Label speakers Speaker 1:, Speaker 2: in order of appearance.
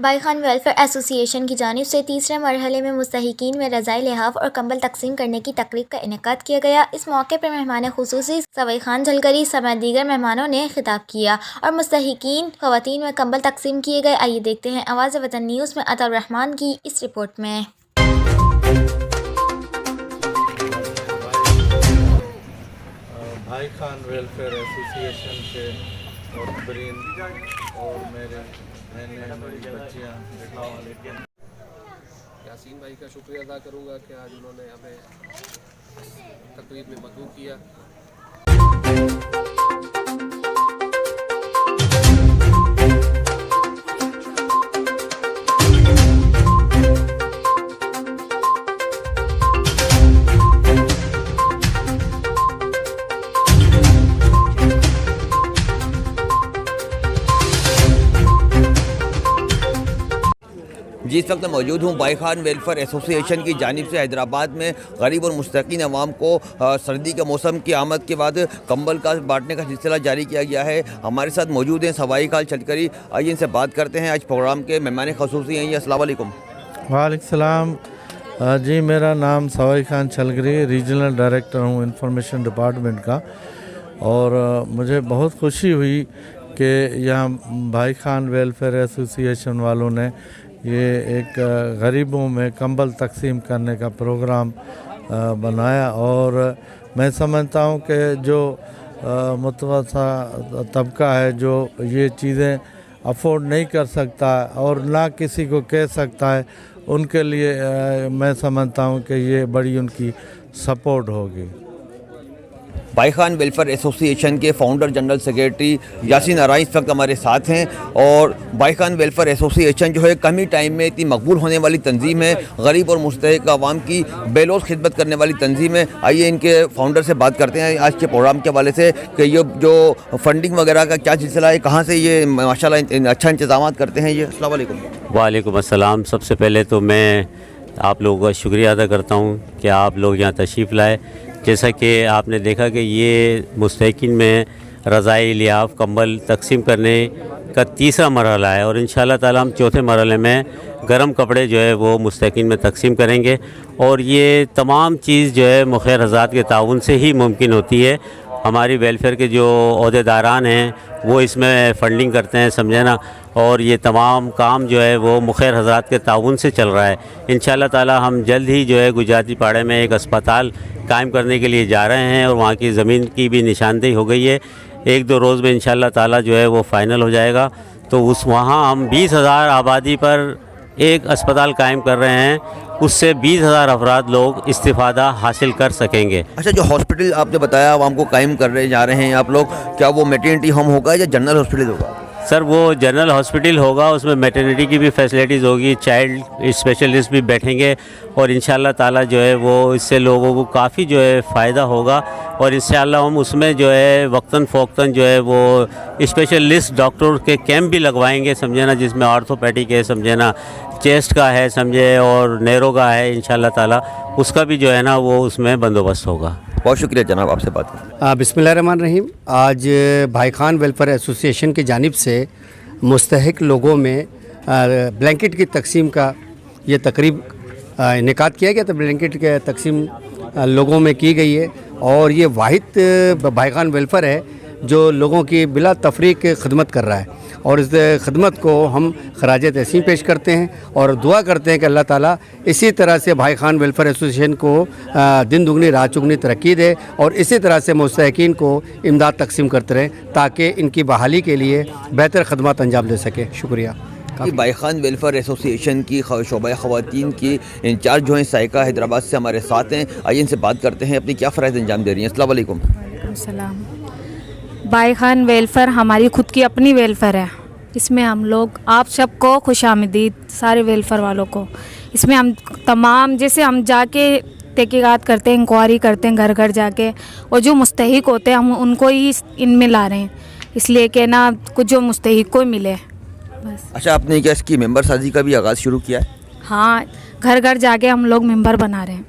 Speaker 1: بھائی خان ویلفیئر ایسوسی ایشن کی جانب سے تیسرے مرحلے میں مستحقین میں رضاعی لحاف اور کمبل تقسیم کرنے کی تقریب کا انعقاد کیا گیا۔ اس موقع پر مہمان خصوصی سوئی خان جھلکری سمیت دیگر مہمانوں نے خطاب کیا اور مستحقین خواتین میں کمبل تقسیم کیے گئے۔ آئیے دیکھتے ہیں آواز وطن نیوز میں عطا الرحمان کی اس رپورٹ میں۔
Speaker 2: بھائی خان ویلفیئر ایسوسی ایشن کے ممبرین اور میرے بچیاں، السلام علیکم۔
Speaker 3: یاسین بھائی کا شکریہ ادا کروں گا کہ آج انہوں نے ہمیں تقریب میں مدعو کیا۔
Speaker 4: جی اس وقت میں موجود ہوں بھائی خان ویلفیئر ایسوسی ایشن کی جانب سے حیدرآباد میں غریب اور مستحقین عوام کو سردی کے موسم کی آمد کے بعد کمبل کا بانٹنے کا سلسلہ جاری کیا گیا ہے۔ ہمارے ساتھ موجود ہیں سوائی خان جھلکری، آئیے ان سے بات کرتے ہیں۔ آج پروگرام کے مہمان خصوصی ہیں۔ السلام علیکم۔
Speaker 2: وعلیکم السلام۔ جی میرا نام سوائی خان جھلکری، ریجنل ڈائریکٹر ہوں انفارمیشن ڈپارٹمنٹ کا، اور مجھے بہت خوشی ہوئی کہ یہاں بھائی خان ویلفیئر ایسوسی ایشن والوں نے یہ ایک غریبوں میں کمبل تقسیم کرنے کا پروگرام بنایا، اور میں سمجھتا ہوں کہ جو متوسط طبقہ ہے جو یہ چیزیں افورڈ نہیں کر سکتا اور نہ کسی کو کہہ سکتا ہے، ان کے لیے میں سمجھتا ہوں کہ یہ بڑی ان کی سپورٹ ہوگی۔
Speaker 4: بھائی خان ویلفیئر ایسوسی ایشن کے founder general secretary Yasin Arain اس وقت ہمارے ساتھ ہیں، اور بھائی خان ویلفیئر ایسوسی ایشن جو ہے کم ہی ٹائم میں اتنی مقبول ہونے والی تنظیم ہے، غریب اور مستحق عوام کی بے لوث خدمت کرنے والی تنظیم ہے۔ آئیے ان کے فاؤنڈر سے بات کرتے ہیں آج کے پروگرام کے حوالے سے کہ یہ جو فنڈنگ وغیرہ کا کیا سلسلہ ہے، کہاں سے یہ ماشاءاللہ اچھا انتظامات کرتے ہیں یہ۔ السلام علیکم۔
Speaker 5: وعلیکم السلام۔ سب سے پہلے تو میں آپ لوگوں کا شکریہ ادا کرتا ہوں کہ آپ لوگ یہاں تشریف لائے۔ جیسا کہ آپ نے دیکھا کہ یہ مستحقین میں رضاعی لحاف کمبل تقسیم کرنے کا تیسرا مرحلہ ہے، اور انشاءاللہ تعالی ہم چوتھے مرحلے میں گرم کپڑے جو ہے وہ مستحقین میں تقسیم کریں گے، اور یہ تمام چیز جو ہے مخیر حضرات کے تعاون سے ہی ممکن ہوتی ہے۔ ہماری ویلفیئر کے جو عہدیداران ہیں وہ اس میں فنڈنگ کرتے ہیں، سمجھے نا، اور یہ تمام کام جو ہے وہ مخیر حضرات کے تعاون سے چل رہا ہے۔ انشاءاللہ تعالی ہم جلد ہی جو ہے گجراتی پاڑے میں ایک اسپتال قائم کرنے کے لیے جا رہے ہیں، اور وہاں کی زمین کی بھی نشاندہی ہو گئی ہے۔ ایک دو روز میں انشاءاللہ تعالی جو ہے وہ فائنل ہو جائے گا، تو وہاں ہم 20,000 آبادی پر ایک اسپتال قائم کر رہے ہیں، اس سے 20,000 افراد لوگ استفادہ حاصل کر سکیں گے۔
Speaker 4: اچھا، جو ہاسپٹل آپ نے بتایا عوام کو قائم کر رہے جا رہے ہیں آپ لوگ، کیا وہ میٹرنٹی ہوم ہوگا یا جنرل ہاسپٹل ہوگا؟
Speaker 5: سر وہ جنرل ہاسپٹل ہوگا، اس میں میٹرنٹی کی بھی فیسلٹیز ہوگی، چائلڈ اسپیشلسٹ بھی بیٹھیں گے، اور انشاءاللہ تعالی جو ہے وہ اس سے لوگوں کو کافی جو ہے فائدہ ہوگا، اور انشاءاللہ ہم اس میں جو ہے وقتاً فوقتاً جو ہے وہ اسپیشلسٹ ڈاکٹر کے کیمپ بھی لگوائیں گے، سمجھے نا، جس میں آرتھوپیڈک ہے، سمجھے نا، چیسٹ کا ہے، سمجھے، اور نیرو کا ہے، انشاءاللہ تعالی اس کا بھی جو ہے نا وہ اس میں بندوبست ہوگا۔
Speaker 4: بہت شکریہ جناب، آپ سے بات کریں۔
Speaker 6: بسم اللہ الرحمن الرحیم۔ آج بھائی خان ویلفیئر ایسوسی ایشن کی جانب سے مستحق لوگوں میں بلینکٹ کی تقسیم کا یہ تقریب انعقاد کیا گیا تھا۔ بلینکٹ کی تقسیم لوگوں میں کی گئی ہے، اور یہ واحد بھائی خان ویلفیئر ہے جو لوگوں کی بلا تفریق خدمت کر رہا ہے، اور اس خدمت کو ہم خراج تحسین پیش کرتے ہیں اور دعا کرتے ہیں کہ اللہ تعالیٰ اسی طرح سے بھائی خان ویلفیئر ایسوسی ایشن کو دن دگنی رات چگنی ترقی دے، اور اسی طرح سے مستحقین کو امداد تقسیم کرتے رہیں تاکہ ان کی بحالی کے لیے بہتر خدمات انجام دے سکے۔ شکریہ۔
Speaker 4: بھائی خان ویلفیئر ایسوسی ایشن کی شعبہ خواتین کی انچارج جو ہیں سائقہ حیدرآباد سے ہمارے ساتھ ہیں، آئیے ان سے بات کرتے ہیں اپنی کیا فرائض انجام دے رہی ہیں۔ السلام علیکم۔
Speaker 7: وعلیکم السلام۔ بھائی خان ویلفیئر ہماری خود کی اپنی ویلفیئر ہے، اس میں ہم لوگ آپ سب کو خوش آمدید، سارے ویلفیئر والوں کو۔ اس میں ہم تمام جیسے ہم جا کے تحقیقات کرتے ہیں، انکوائری کرتے ہیں گھر گھر جا کے، اور جو مستحق ہوتے ہیں ہم ان کو ہی ان میں لا رہے ہیں، اس لیے کہ نا کچھ جو مستحق کو ملے بس۔
Speaker 4: اچھا، آپ نے کیا اس کی ممبر سازی کا بھی آغاز شروع کیا ہے؟
Speaker 7: ہاں، گھر گھر جا کے ہم لوگ ممبر بنا رہے ہیں۔